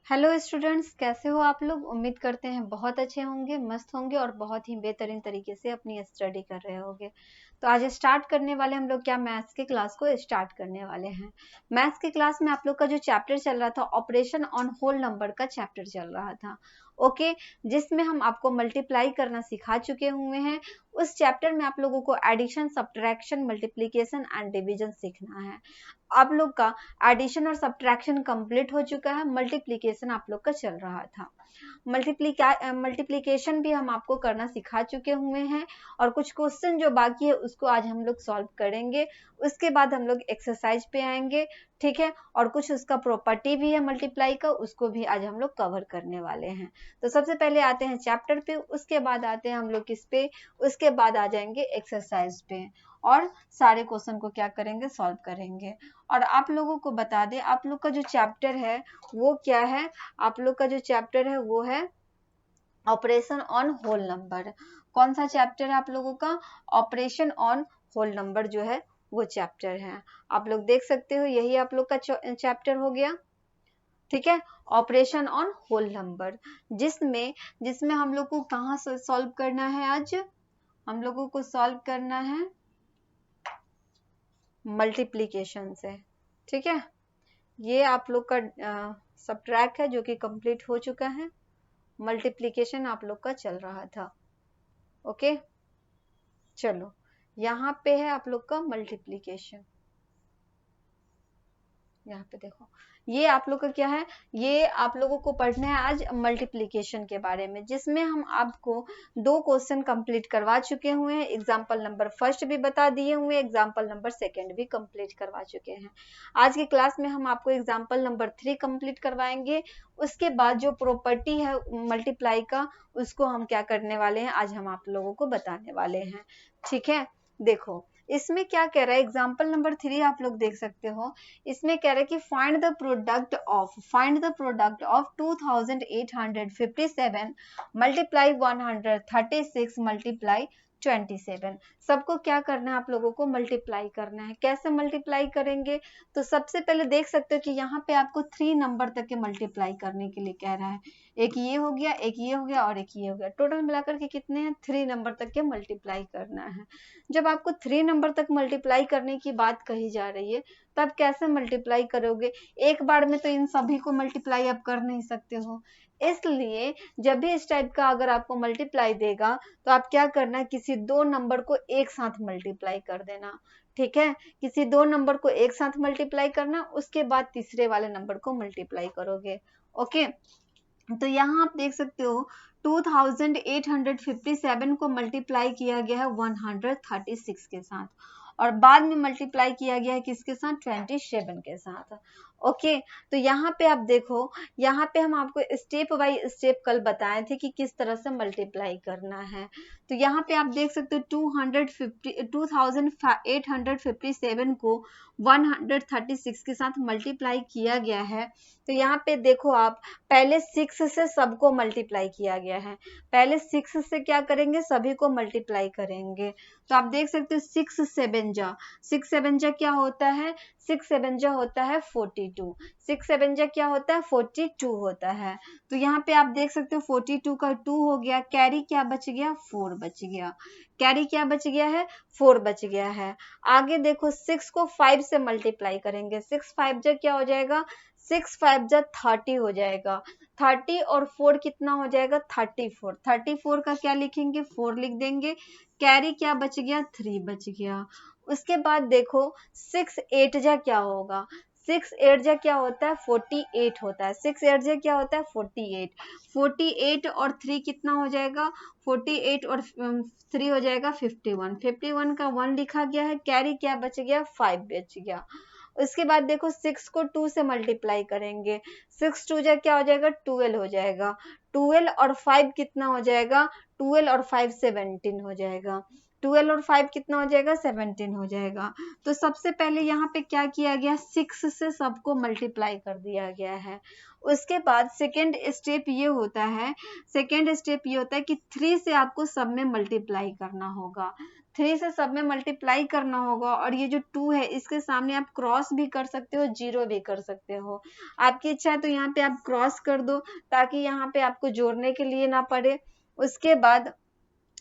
Hello students, कैसे हो आप लोग। उम्मीद करते हैं बहुत अच्छे होंगे, मस्त होंगे और बहुत ही बेहतरीन तरीके से अपनी स्टडी कर रहे होंगे। तो आज स्टार्ट करने वाले हम लोग क्या मैथ्स की क्लास को स्टार्ट करने वाले हैं। मैथ्स की क्लास में आप लोग का जो चैप्टर चल रहा था, ऑपरेशन ऑन होल नंबर का चैप्टर चल रहा था। ओके, जिसमें हम आपको मल्टीप्लाई करना सिखा चुके हुए हैं। उस चैप्टर में आप लोगों को addition, subtraction, multiplication and division सीखना है। आप लोग का एडिशन और सब्ट्रैक्शन कंप्लीट हो चुका है, मल्टीप्लिकेशन आप लोग का चल रहा था। मल्टीप्लिकेशन भी हम आपको करना सिखा चुके हुए हैं और कुछ क्वेश्चन जो बाकी है उसको आज हम लोग सॉल्व करेंगे। उसके बाद हम लोग एक्सरसाइज पे आएंगे, ठीक है। और कुछ उसका प्रॉपर्टी भी है मल्टीप्लाई का, उसको भी आज हम लोग कवर करने वाले हैं। तो सबसे पहले आते हैं चैप्टर पे, उसके बाद आते हैं हम लोग किस पे, उसके बाद आ जाएंगे एक्सरसाइज पे और सारे क्वेश्चन को क्या करेंगे, सॉल्व करेंगे। और आप लोगों को बता दें, आप लोग का जो चैप्टर है वो क्या है। आप लोग का जो चैप्टर है वो है ऑपरेशन ऑन होल नंबर। कौन सा चैप्टर है आप लोगों का, ऑपरेशन ऑन होल नंबर जो है वो चैप्टर है। आप लोग देख सकते हो, यही आप लोग का चैप्टर हो गया, ठीक है। ऑपरेशन ऑन होल नंबर, जिसमें जिसमें हम लोग को कहाँ से सॉल्व करना है, आज हम लोगों को सॉल्व करना है मल्टीप्लीकेशन से, ठीक है। ये आप लोग का सब्ट्रैक्ट है जो कि कंप्लीट हो चुका है। मल्टीप्लिकेशन आप लोग का चल रहा था। ओके, चलो यहाँ पे है आप लोग का मल्टीप्लिकेशन। यहाँ पे देखो, ये आप लोग का क्या है, ये आप लोगों को पढ़ना है आज मल्टीप्लिकेशन के बारे में, जिसमें हम आपको 2 क्वेश्चन कंप्लीट करवा चुके हुए हैं। एग्जाम्पल नंबर फर्स्ट भी बता दिए हुए, एग्जाम्पल नंबर सेकंड भी कंप्लीट करवा चुके हैं। आज की क्लास में हम आपको एग्जाम्पल नंबर 3 कंप्लीट करवाएंगे। उसके बाद जो प्रॉपर्टी है मल्टीप्लाई का, उसको हम क्या करने वाले हैं, आज हम आप लोगों को बताने वाले हैं, ठीक है। देखो इसमें क्या कह रहा है, एग्जाम्पल नंबर 3 आप लोग देख सकते हो। इसमें कह रहा है कि find the product of 2857 multiply 136 multiply 27। सबको क्या करना है, आप लोगों को मल्टीप्लाई करना है। कैसे मल्टीप्लाई करेंगे, तो सबसे पहले देख सकते हो कि यहाँ पे आपको 3 नंबर तक के मल्टीप्लाई करने के लिए कह रहा है। एक ये हो गया, एक ये हो गया और एक ये हो गया। टोटल मिलाकर के कितने हैं, 3 नंबर तक के मल्टीप्लाई करना है। जब आपको 3 नंबर तक मल्टीप्लाई करने की बात कही जा रही है, तब कैसे मल्टीप्लाई करोगे। एक बार में तो इन सभी को मल्टीप्लाई आप कर नहीं सकते हो। इसलिए जब भी इस टाइप का अगर आपको मल्टीप्लाई देगा, तो आप क्या करना है, किसी 2 नंबर को एक साथ मल्टीप्लाई कर देना, ठीक है। किसी 2 नंबर को एक साथ मल्टीप्लाई करना, उसके बाद तीसरे वाले नंबर को मल्टीप्लाई करोगे। ओके, तो यहाँ आप देख सकते हो 2857 को मल्टीप्लाई किया गया है 136 के साथ, और बाद में मल्टीप्लाई किया गया है किसके साथ, 27 के साथ। ओके, तो यहाँ पे आप देखो, यहाँ पे हम आपको स्टेप बाय स्टेप कल बताए थे कि किस तरह से मल्टीप्लाई करना है। तो यहाँ पे आप देख सकते हो 2857 को 136 के साथ मल्टीप्लाई किया गया है। तो यहाँ पे देखो आप, पहले 6 से सबको मल्टीप्लाई किया गया है। पहले 6 से क्या करेंगे, सभी को मल्टीप्लाई करेंगे। तो आप देख सकते हो 6 7 जा, 6 7 जा क्या होता है, 6 7 जा होता है 42। 6 7 जा क्या होता है, 42 होता है। तो यहाँ पे आप देख सकते हो 42 का 2 हो गया, कैरी क्या बच गया, 4 बच गया। कैरी क्या बच गया है, 4 बच गया है। आगे देखो 6 को 5 से मल्टीप्लाई करेंगे, 6 5 जा क्या हो जाएगा, 6 5 जा 30 हो जाएगा। 30 और 4 कितना हो जाएगा, 34। 34 का क्या लिखेंगे, 4 लिख देंगे। कैरी क्या बच गया, 3 बच गया। उसके बाद देखो 6 8 जा क्या होगा, 6 8 जा क्या होता है, 48 होता है। 6 8 जा क्या होता है, 48। 48 और 3 कितना हो जाएगा, 48 और 3 हो जाएगा 51। 51 का 1 लिखा गया है। कैरी क्या बच गया, 5 बच गया। उसके बाद देखो 6 को 2 से मल्टीप्लाई करेंगे, 6 2 जा क्या हो जाएगा, 12 हो जाएगा। 12 और 5 कितना हो जाएगा, 12 और 5 17 हो जाएगा। 12 और 5 कितना हो जाएगा, 17 हो जाएगा। तो सबसे पहले यहाँ पे क्या किया गया, 6 से सबको मल्टीप्लाई कर दिया गया है। उसके बाद सेकेंड स्टेप ये होता है, कि 3 से आपको सब में मल्टीप्लाई करना होगा। 3 से सब में मल्टीप्लाई करना होगा, और ये जो 2 है इसके सामने आप क्रॉस भी कर सकते हो, जीरो भी कर सकते हो, आपकी इच्छा है तो यहाँ पे आप क्रॉस कर दो ताकि यहाँ पे आपको जोड़ने के लिए ना पड़े। उसके बाद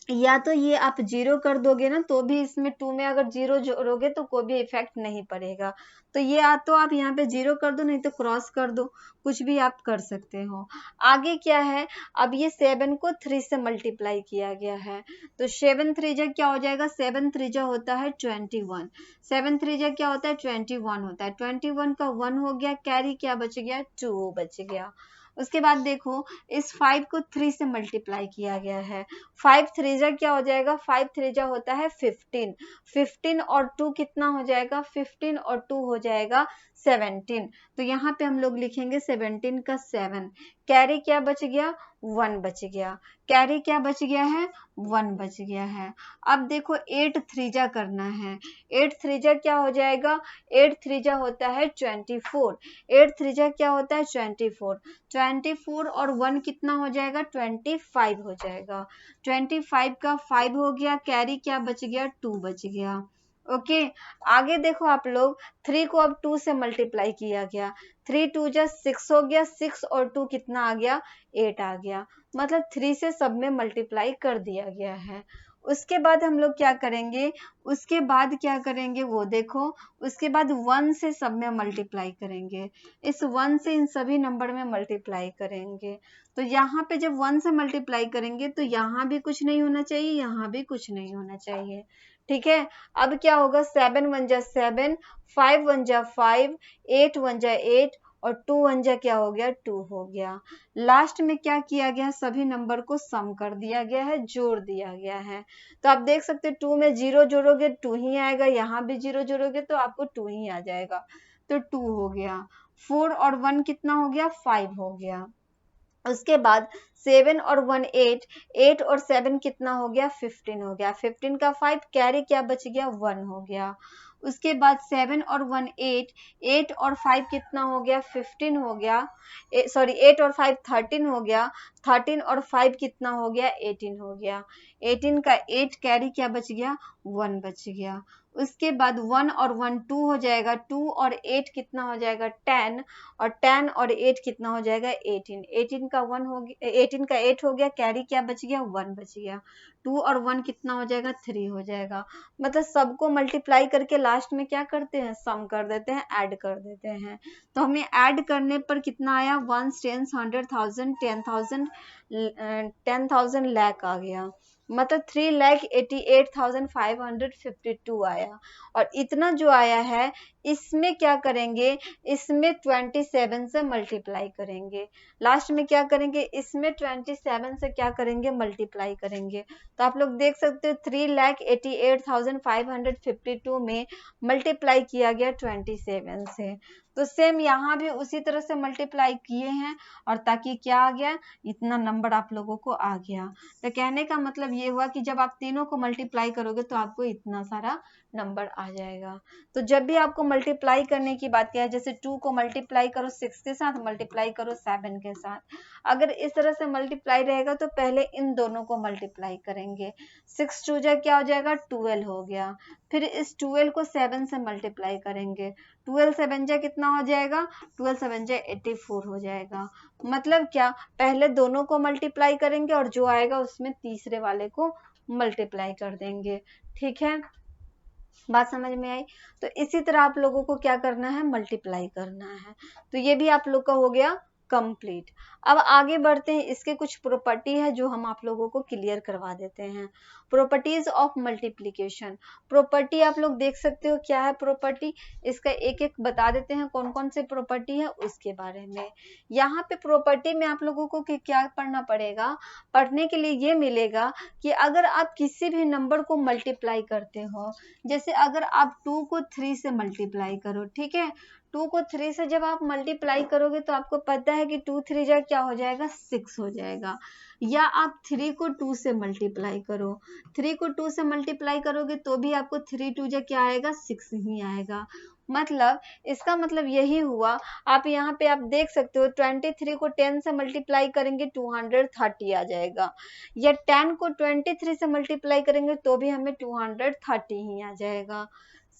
या तो ये आप जीरो कर दोगे ना तो भी इसमें 2 में अगर जीरो जोड़ोगे तो कोई भी इफेक्ट नहीं पड़ेगा। तो ये या तो आप यहाँ पे जीरो कर दो, नहीं तो क्रॉस कर दो, कुछ भी आप कर सकते हो। आगे क्या है, अब ये 7 को 3 से मल्टीप्लाई किया गया है, तो 7 त्रिज्या क्या हो जाएगा, 7 त्रिज्या होता है 21, 7 त्रिज्या क्या होता है 21 होता है, 21 का 1 हो गया, कैरी क्या बच गया 2 बच गया। उसके बाद देखो इस 5 को 3 से मल्टीप्लाई किया गया है, 5 त्रिज्या क्या हो जाएगा, 5 त्रिज्या होता है 15, 15 और 2 कितना हो जाएगा, 15 और 2 हो जाएगा 17, तो यहाँ पे हम लोग लिखेंगे 17 का 7, कैरी क्या बच गया 1 बच गया, कैरी क्या बच गया है 1 बच गया है। अब देखो 8 त्रिज्या करना है, 8 त्रिज्या क्या हो जाएगा, 8 त्रिज्या होता है 24, 8 त्रिज्या क्या होता है 24, 24 और 1 कितना हो जाएगा 25 हो जाएगा, 25 का 5 हो गया, कैरी क्या बच गया 2 बच गया। ओके आगे देखो आप लोग 3 को अब 2 से मल्टीप्लाई किया गया, 3 2 जा 6 हो गया, 6 और 2 कितना आ गया 8 आ गया, मतलब 3 से सब में मल्टीप्लाई कर दिया गया है। उसके बाद हम लोग क्या करेंगे, उसके बाद क्या करेंगे वो देखो, उसके बाद 1 से सब में मल्टीप्लाई करेंगे, इस 1 से इन सभी नंबर में मल्टीप्लाई करेंगे, तो यहाँ पे जब 1 से मल्टीप्लाई करेंगे तो यहाँ भी कुछ नहीं होना चाहिए, यहाँ भी कुछ नहीं होना चाहिए, ठीक है। अब क्या होगा 7 1 जा 7, 5 1 जा 5, 8 1 जा 8 और 2 1 जा क्या हो गया 2 हो गया। लास्ट में क्या किया गया, सभी नंबर को सम कर दिया गया है, जोड़ दिया गया है। तो आप देख सकते हो 2 में 0 जोड़ोगे 2 ही आएगा, यहाँ भी 0 जोड़ोगे तो आपको 2 ही आ जाएगा, तो 2 हो गया। 4 और 1 कितना हो गया 5 हो गया। उसके बाद 7 और 1 8, 8 और 7 कितना हो गया 15 हो गया, 15 का 5, कैरी क्या बच गया 1 हो गया। उसके बाद 7 और 1 8, 8 और 5 कितना हो गया 15 हो गया, सॉरी 8 और 5 13 हो गया, 13 और 5 कितना हो गया 18 हो गया, 18 का 8, कैरी क्या बच गया 1 बच गया। उसके बाद 1 और 1 2 हो जाएगा, 2 और 8 कितना हो जाएगा 10, और 10 और 8 कितना हो जाएगा 18, 18 का 1 हो गया, 18 का 8 हो गया, कैरी क्या बच गया 1 बच गया, 2 और 1 कितना हो जाएगा 3 हो जाएगा। मतलब सबको मल्टीप्लाई करके लास्ट में क्या करते हैं सम कर देते हैं, ऐड कर देते हैं। तो हमें ऐड करने पर कितना आया 1 10 100,000 10,000 10,000 लाख आ गया, मतलब 3,88,552 आया। और इतना जो आया है इसमें क्या करेंगे, इसमें 27 से मल्टीप्लाई करेंगे, लास्ट में क्या करेंगे इसमें 27 से क्या करेंगे मल्टीप्लाई करेंगे। तो आप लोग देख सकते हो 3,88,552 में मल्टीप्लाई किया गया 27 से। तो सेम यहाँ भी उसी तरह से मल्टीप्लाई किए हैं, और ताकि क्या आ गया इतना नंबर आप लोगों को आ गया। तो कहने का मतलब ये हुआ कि जब आप तीनों को मल्टीप्लाई करोगे तो आपको इतना सारा नंबर आ जाएगा। तो जब भी आपको मल्टीप्लाई करने की बात किया, जैसे 2 को मल्टीप्लाई करो 6 के साथ, मल्टीप्लाई करो 7 के साथ, अगर इस तरह से मल्टीप्लाई रहेगा तो पहले इन दोनों को मल्टीप्लाई करेंगे, 6 2 जा क्या हो जाएगा 12 हो गया, फिर इस 12 को 7 से मल्टीप्लाई करेंगे, 12 7 जा कितना हो जाएगा 12 7 जा 84 हो जाएगा। मतलब क्या, पहले दोनों को मल्टीप्लाई करेंगे और जो आएगा उसमें तीसरे वाले को मल्टीप्लाई कर देंगे, ठीक है, बात समझ में आई। तो इसी तरह आप लोगों को क्या करना है मल्टीप्लाई करना है। तो ये भी आप लोग का हो गया कंप्लीट। अब आगे बढ़ते हैं, इसके कुछ प्रॉपर्टी है जो हम आप लोगों को क्लियर करवा देते हैं। प्रॉपर्टीज ऑफ मल्टीप्लिकेशन, प्रॉपर्टी आप लोग देख सकते हो क्या है प्रॉपर्टी, इसका एक एक बता देते हैं कौन कौन से प्रॉपर्टी है उसके बारे में। यहाँ पे प्रॉपर्टी में आप लोगों को क्या पढ़ना पड़ेगा, पढ़ने के लिए ये मिलेगा कि अगर आप किसी भी नंबर को मल्टीप्लाई करते हो, जैसे अगर आप 2 को 3 से मल्टीप्लाई करो, ठीक है, 2 को 3 से जब आप मल्टीप्लाई करोगे तो आपको पता है कि 2 3 जा क्या हो जाएगा 6 हो जाएगा। या आप 3 को 2 से मल्टीप्लाई करो, 3 को 2 से मल्टीप्लाई करोगे तो भी आपको 3 2 जा क्या आएगा 6 ही आएगा। मतलब इसका मतलब यही हुआ, आप यहाँ पे आप देख सकते हो 23 को 10 से मल्टीप्लाई करेंगे 230 आ जाएगा, या 10 को 23 से मल्टीप्लाई करेंगे तो भी हमें 230 ही आ जाएगा।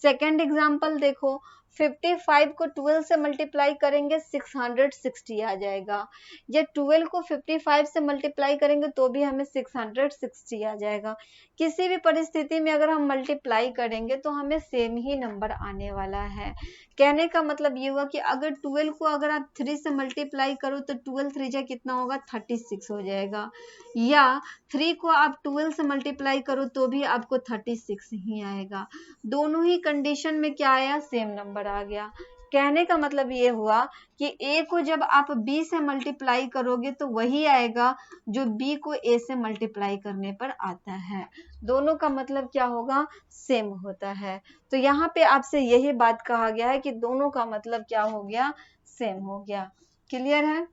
सेकेंड एग्जाम्पल देखो, 55 को 12 से मल्टीप्लाई करेंगे 660 आ जाएगा, या 12 को 55 से मल्टीप्लाई करेंगे तो भी हमें 660 आ जाएगा। किसी भी परिस्थिति में अगर हम मल्टीप्लाई करेंगे तो हमें सेम ही नंबर आने वाला है। कहने का मतलब ये हुआ कि अगर 12 को अगर आप 3 से मल्टीप्लाई करो तो 12 3 जा कितना होगा 36 हो जाएगा, या 3 को आप 12 से मल्टीप्लाई करो तो भी आपको 36 ही आएगा। दोनों ही कंडीशन में क्या आया, सेम नंबर आ गया। कहने का मतलब ये हुआ कि a को जब आप b से मल्टीप्लाई करोगे तो वही आएगा जो b को a से मल्टीप्लाई करने पर आता है। दोनों का मतलब क्या होगा, सेम होता है। तो यहाँ पे आपसे यही बात कहा गया है कि दोनों का मतलब क्या हो गया, सेम हो गया। क्लियर है,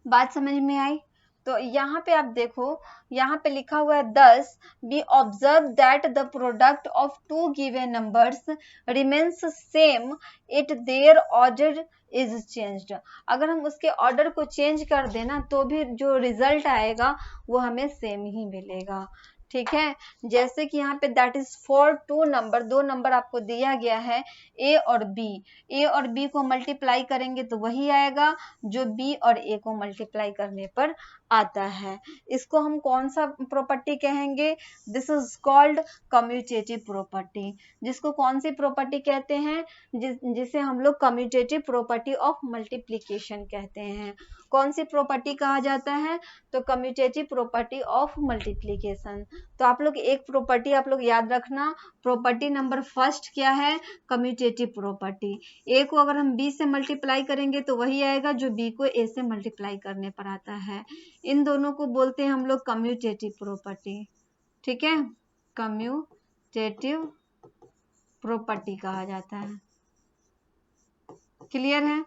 बात समझ में आई? तो यहाँ पे आप देखो, यहाँ पे लिखा हुआ है 10 we observe that the product of two given numbers remains same it their order is changed। अगर हम उसके ऑर्डर को चेंज कर देना तो भी जो रिजल्ट आएगा वो हमें सेम ही मिलेगा। ठीक है, जैसे कि यहाँ पे that is for two number, दो नंबर आपको दिया गया है ए और बी, ए और बी को मल्टीप्लाई करेंगे तो वही आएगा जो बी और ए को मल्टीप्लाई करने पर आता है। इसको हम कौन सा प्रॉपर्टी कहेंगे, this is called commutative property. जिसको कौन सी प्रॉपर्टी कहते हैं, जिसे हम लोग कम्यूटेटिव प्रॉपर्टी ऑफ मल्टीप्लीकेशन कहते हैं। कौन सी प्रॉपर्टी कहा जाता है, तो कम्यूटेटिव प्रॉपर्टी ऑफ मल्टीप्लीकेशन। तो आप लोग एक प्रॉपर्टी आप लोग याद रखना, प्रॉपर्टी नंबर फर्स्ट क्या है, कम्यूटेटिव प्रॉपर्टी। ए को अगर हम बी से मल्टीप्लाई करेंगे तो वही आएगा जो बी को ए से मल्टीप्लाई करने पर आता है। इन दोनों को बोलते हैं हम लोग कम्यूटेटिव प्रॉपर्टी। ठीक है, कम्यूटेटिव प्रॉपर्टी कहा जाता है। क्लियर है,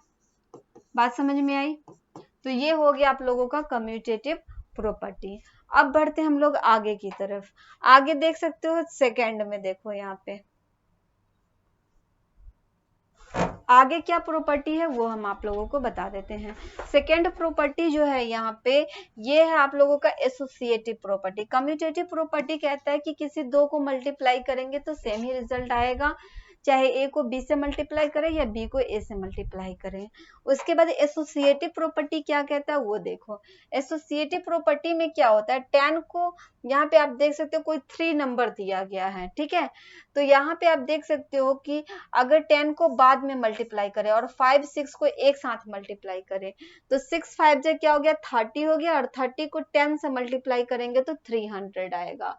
बात समझ में आई? तो ये हो गया आप लोगों का कम्यूटेटिव प्रॉपर्टी। अब बढ़ते हम लोग आगे की तरफ। आगे देख सकते हो सेकंड में, देखो यहाँ पे आगे क्या प्रॉपर्टी है वो हम आप लोगों को बता देते हैं। सेकेंड प्रॉपर्टी जो है यहाँ पे, ये है आप लोगों का एसोसिएटिव प्रॉपर्टी। कम्यूटेटिव प्रॉपर्टी कहता है कि किसी दो को मल्टीप्लाई करेंगे तो सेम ही रिजल्ट आएगा, चाहे ए को बी से मल्टीप्लाई करें या बी को ए से मल्टीप्लाई करें। उसके बाद एसोसिएटिव प्रॉपर्टी क्या कहता है वो देखो। एसोसिएटिव प्रॉपर्टी में क्या होता है, 10 को यहाँ पे आप देख सकते हो कोई 3 नंबर दिया गया है, ठीक है, तो यहाँ पे आप देख सकते हो कि अगर 10 को बाद में मल्टीप्लाई करें और 5 6 को एक साथ मल्टीप्लाई करें तो 6 5 जा क्या हो गया 30 हो गया, और 30 को 10 से मल्टीप्लाई करेंगे तो 300 आएगा।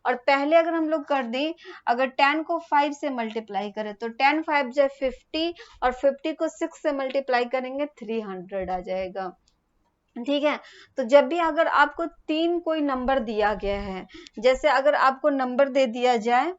और पहले अगर हम लोग कर दें, अगर 10 को 5 से मल्टीप्लाई करें तो 10 5 जा 50, और 50 को 6 से मल्टीप्लाई करेंगे 300 आ जाएगा। ठीक है, तो जब भी अगर आपको तीन कोई नंबर दिया गया है, जैसे अगर आपको नंबर दे दिया जाए,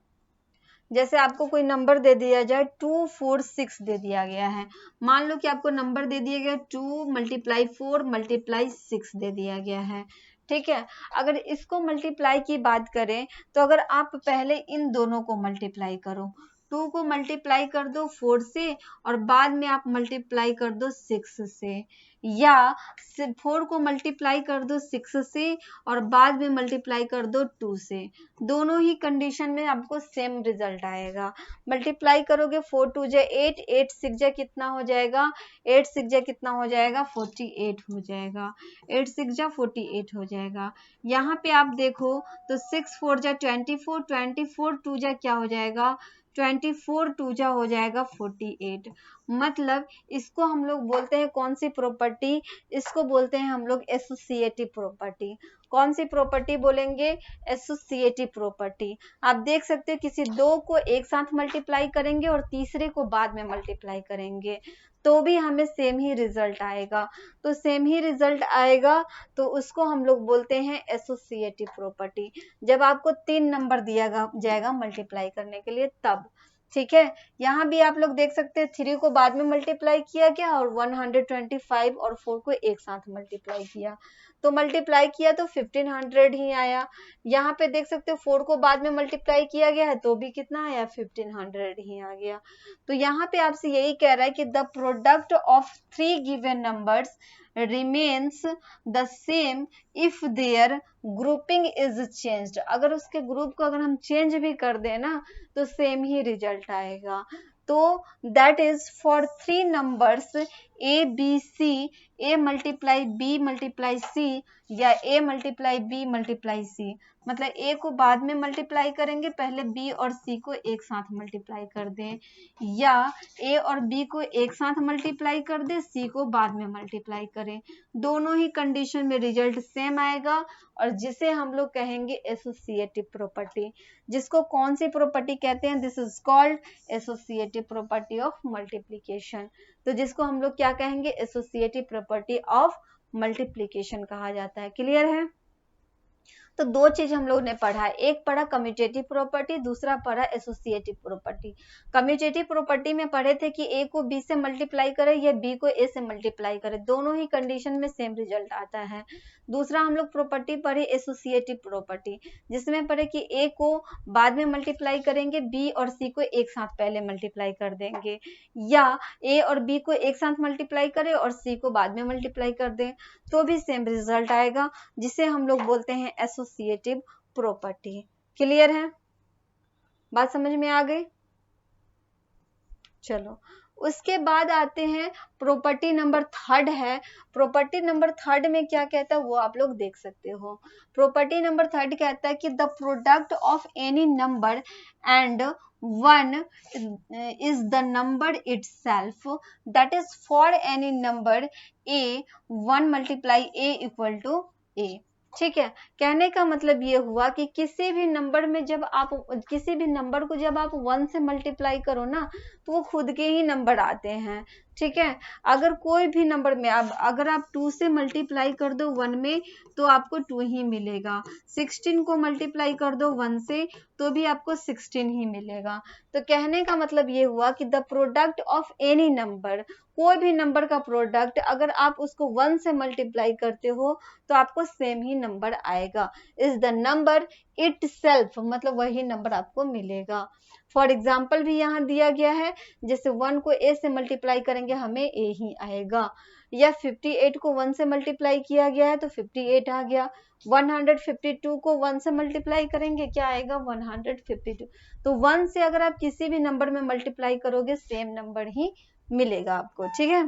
जैसे आपको कोई नंबर दे दिया जाए 2 4 6 दे दिया गया है, मान लो कि आपको नंबर दे दिया गया 2 मल्टीप्लाई 4 मल्टीप्लाई 6 दे दिया गया है। ठीक है, अगर इसको मल्टीप्लाई की बात करें तो अगर आप पहले इन दोनों को मल्टीप्लाई करो, 2 को मल्टीप्लाई कर दो 4 से और बाद में आप मल्टीप्लाई कर दो 6 से, या 4 को मल्टीप्लाई कर दो 6 से और बाद में मल्टीप्लाई कर दो 2 से, दोनों ही कंडीशन में आपको सेम रिजल्ट आएगा। मल्टीप्लाई करोगे 4 2 जा 8, 8 6 जा कितना हो जाएगा, 8 6 जा कितना हो जाएगा 48 हो जाएगा, 8 6 जा 48 हो जाएगा। यहाँ पे आप देखो तो 6 4 जा 24, 24 2 जा क्या हो जाएगा 24, 2 जा हो जाएगा 48। मतलब इसको हम लोग बोलते हैं कौन सी प्रॉपर्टी, इसको बोलते हैं हम लोग एसोसिएटिव प्रॉपर्टी। कौन सी प्रॉपर्टी बोलेंगे, एसोसिएटिव प्रॉपर्टी। आप देख सकते हो किसी दो को एक साथ मल्टीप्लाई करेंगे और तीसरे को बाद में मल्टीप्लाई करेंगे तो भी हमें सेम ही रिजल्ट आएगा। तो सेम ही रिजल्ट आएगा तो उसको हम लोग बोलते हैं एसोसिएटिव प्रॉपर्टी। जब आपको 3 नंबर दिया जाएगा मल्टीप्लाई करने के लिए तब। ठीक है, यहाँ भी आप लोग देख सकते हैं 3 को बाद में मल्टीप्लाई किया गया और 125 और 4 को एक साथ मल्टीप्लाई किया, तो मल्टीप्लाई किया तो 1500 ही आया। यहाँ पे देख सकते हो 4 को बाद में मल्टीप्लाई किया गया है तो भी कितना आया, 1500 ही आ गया। तो यहाँ पे आपसे यही कह रहा है कि the product of 3 given numbers remains the same if their grouping is changed। अगर उसके ग्रुप को अगर हम चेंज भी कर दें ना तो सेम ही रिजल्ट आएगा। तो that is for 3 numbers A B C, A multiply B multiply C या A multiply B multiply C. मतलब ए को बाद में मल्टीप्लाई करेंगे, पहले बी और सी को एक साथ मल्टीप्लाई कर दें, या ए और बी को एक साथ मल्टीप्लाई कर दें, सी को बाद में मल्टीप्लाई करें। दोनों ही कंडीशन में रिजल्ट सेम आएगा और जिसे हम लोग कहेंगे एसोसिएटिव प्रॉपर्टी। जिसको कौन सी प्रॉपर्टी कहते हैं, this is called associative property of multiplication. तो जिसको हम लोग क्या कहेंगे, एसोसिएटिव प्रॉपर्टी ऑफ मल्टीप्लिकेशन कहा जाता है। क्लियर है? तो दो चीज हम लोग ने पढ़ा है, एक पढ़ा कम्यूटेटिव प्रॉपर्टी, दूसरा पढ़ा एसोसिएटिव प्रॉपर्टी। कम्यूटेटिव प्रॉपर्टी में पढ़े थे कि ए को बी से मल्टीप्लाई करे या बी को ए से मल्टीप्लाई करे, दोनों ही कंडीशन में सेम रिजल्ट आता है। दूसरा हम लोग प्रॉपर्टी पढ़े एसोसिएटिव प्रॉपर्टी, जिसमें पढ़े कि ए को बाद में मल्टीप्लाई करेंगे, बी और सी को एक साथ पहले मल्टीप्लाई कर देंगे, या ए और बी को एक साथ मल्टीप्लाई करें और सी को बाद में मल्टीप्लाई कर दें तो भी सेम रिजल्ट आएगा, जिसे हम लोग बोलते हैं एसोसिएटिव प्रॉपर्टी। क्लियर है? बात समझ में आ गई? चलो उसके बाद आते हैं प्रॉपर्टी नंबर 3 है। प्रॉपर्टी नंबर 3 में क्या कहता है वो आप लोग देख सकते हो। प्रॉपर्टी नंबर 3 कहता है कि the product of any number and 1 is the number itself, that is for any number a 1 multiply a equal to a। ठीक है, कहने का मतलब ये हुआ कि किसी भी नंबर में जब आप किसी भी नंबर को जब आप 1 से मल्टीप्लाई करो ना तो वो खुद के ही नंबर आते हैं। ठीक है, अगर कोई भी नंबर में अगर आप 2 से मल्टीप्लाई कर दो 1 में तो आपको 2 ही मिलेगा, 16 को मल्टीप्लाई कर दो 1 से तो भी आपको 16 ही मिलेगा। तो कहने का मतलब ये हुआ कि the product of any number, कोई भी नंबर का प्रोडक्ट अगर आप उसको 1 से मल्टीप्लाई करते हो तो आपको सेम ही नंबर आएगा, इज द नंबर इटसेल्फ, मतलब वही नंबर आपको मिलेगा। फॉर एग्जाम्पल भी यहाँ दिया गया है, जैसे 1 को a से मल्टीप्लाई करेंगे हमें a ही आएगा, या 58 को 1 से मल्टीप्लाई किया गया है तो 58 आ गया, 152 को 1 से मल्टीप्लाई करेंगे क्या आएगा, 152। तो 1 से अगर आप किसी भी नंबर में मल्टीप्लाई करोगे सेम नंबर ही मिलेगा आपको। ठीक है,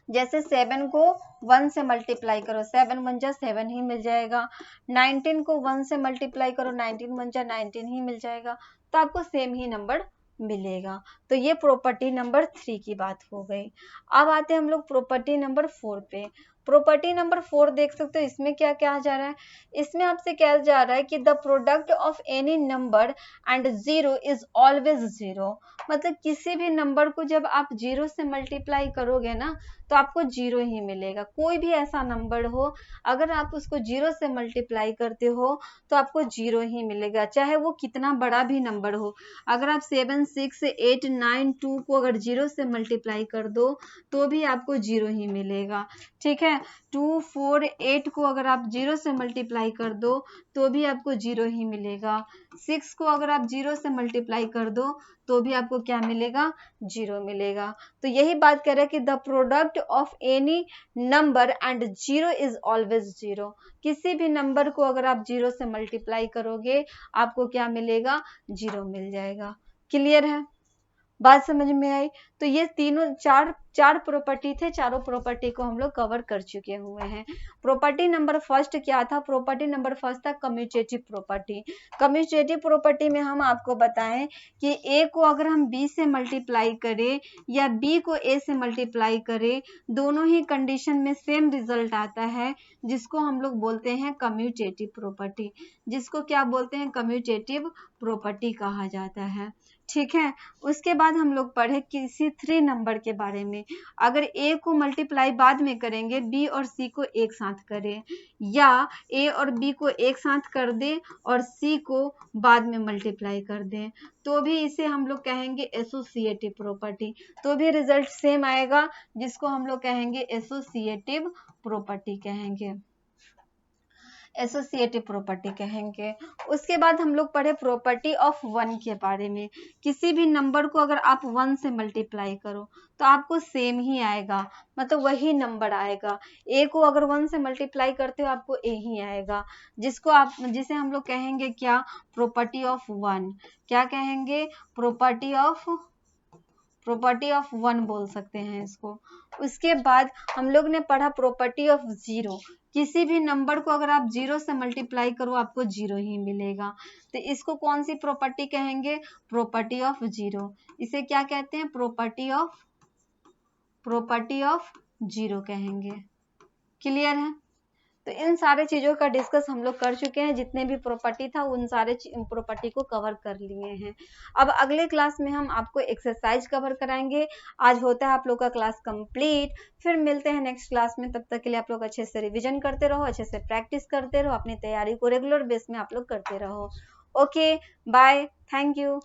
जैसे 7 को 1 से मल्टीप्लाई करो 7 1 जा 7 ही मिल जाएगा, 19 को 1 से मल्टीप्लाई करो 19 1 जा 19 ही मिल जाएगा, तो आपको सेम ही नंबर मिलेगा। तो ये प्रॉपर्टी नंबर 3 की बात हो गई। अब आते हैं हम लोग प्रॉपर्टी नंबर 4 पे। प्रॉपर्टी नंबर 4 देख सकते हो, इसमें क्या कहा जा रहा है, इसमें आपसे कहा जा रहा है कि the product of any number and 0 is always 0। मतलब किसी भी नंबर को जब आप 0 से मल्टीप्लाई करोगे ना तो आपको 0 ही मिलेगा। कोई भी ऐसा नंबर हो अगर आप उसको 0 से मल्टीप्लाई करते हो तो आपको 0 ही मिलेगा, चाहे वो कितना बड़ा भी नंबर हो। अगर आप 7 6 8 9 2 को अगर 0 से मल्टीप्लाई कर दो तो भी आपको 0 ही मिलेगा। ठीक है, 2 4 8 को अगर आप 0 से मल्टीप्लाई कर दो तो भी आपको 0 ही मिलेगा, 6 को अगर आप 0 से मल्टीप्लाई कर दो तो भी आपको क्या मिलेगा, 0 मिलेगा। तो यही बात कर रहे हैं कि the product of any number and 0 is always 0। किसी भी नंबर को अगर आप 0 से मल्टीप्लाई करोगे आपको क्या मिलेगा, 0 मिल जाएगा। क्लियर है? बात समझ में आई? तो ये तीनों चार प्रॉपर्टी थे, चारों प्रॉपर्टी को हम लोग कवर कर चुके हुए हैं। प्रॉपर्टी नंबर फर्स्ट क्या था, प्रॉपर्टी नंबर फर्स्ट था कम्यूटेटिव प्रॉपर्टी। कम्यूटेटिव प्रॉपर्टी में हम आपको बताएं कि a को अगर हम b से मल्टीप्लाई करें या b को a से मल्टीप्लाई करें, दोनों ही कंडीशन में सेम रिजल्ट आता है, जिसको हम लोग बोलते हैं कम्यूटेटिव प्रॉपर्टी। जिसको क्या बोलते हैं, कम्यूटेटिव प्रॉपर्टी कहा जाता है। ठीक है। उसके बाद हम लोग पढ़े किसी 3 नंबर के बारे में। अगर a को मल्टीप्लाई बाद में करेंगे, b और c को एक साथ करें, या a और b को एक साथ कर दें और c को बाद में मल्टीप्लाई कर दें, तो भी इसे हम लोग कहेंगे एसोसिएटिव प्रॉपर्टी। तो भी रिजल्ट सेम आएगा, जिसको हम लोग कहेंगे एसोसिएटिव प्रॉपर्टी कहेंगे, एसोसिएटिव प्रॉपर्टी कहेंगे। उसके बाद हम लोग पढ़े प्रॉपर्टी ऑफ 1 के बारे में। किसी भी नंबर को अगर आप 1 से मल्टीप्लाई करो तो आपको सेम ही आएगा, मतलब वही नंबर आएगा। a को अगर 1 से मल्टीप्लाई करते हो आपको a ही आएगा, जिसे हम लोग कहेंगे क्या, प्रॉपर्टी ऑफ 1। क्या कहेंगे, प्रॉपर्टी ऑफ 1 बोल सकते हैं इसको। उसके बाद हम लोग ने पढ़ा प्रॉपर्टी ऑफ 0। किसी भी नंबर को अगर आप 0 से मल्टीप्लाई करो आपको 0 ही मिलेगा, तो इसको कौन सी प्रॉपर्टी कहेंगे, प्रॉपर्टी ऑफ 0। इसे क्या कहते हैं, प्रॉपर्टी ऑफ 0 कहेंगे। क्लियर है। तो इन सारे चीजों का डिस्कस हम लोग कर चुके हैं, जितने भी प्रॉपर्टी था उन सारे प्रॉपर्टी को कवर कर लिए हैं। अब अगले क्लास में हम आपको एक्सरसाइज कवर कराएंगे। आज होता है आप लोग का क्लास कंप्लीट, फिर मिलते हैं नेक्स्ट क्लास में। तब तक के लिए आप लोग अच्छे से रिवीजन करते रहो, अच्छे से प्रैक्टिस करते रहो, अपनी तैयारी को रेगुलर बेस में आप लोग करते रहो। Okay, bye, thank you.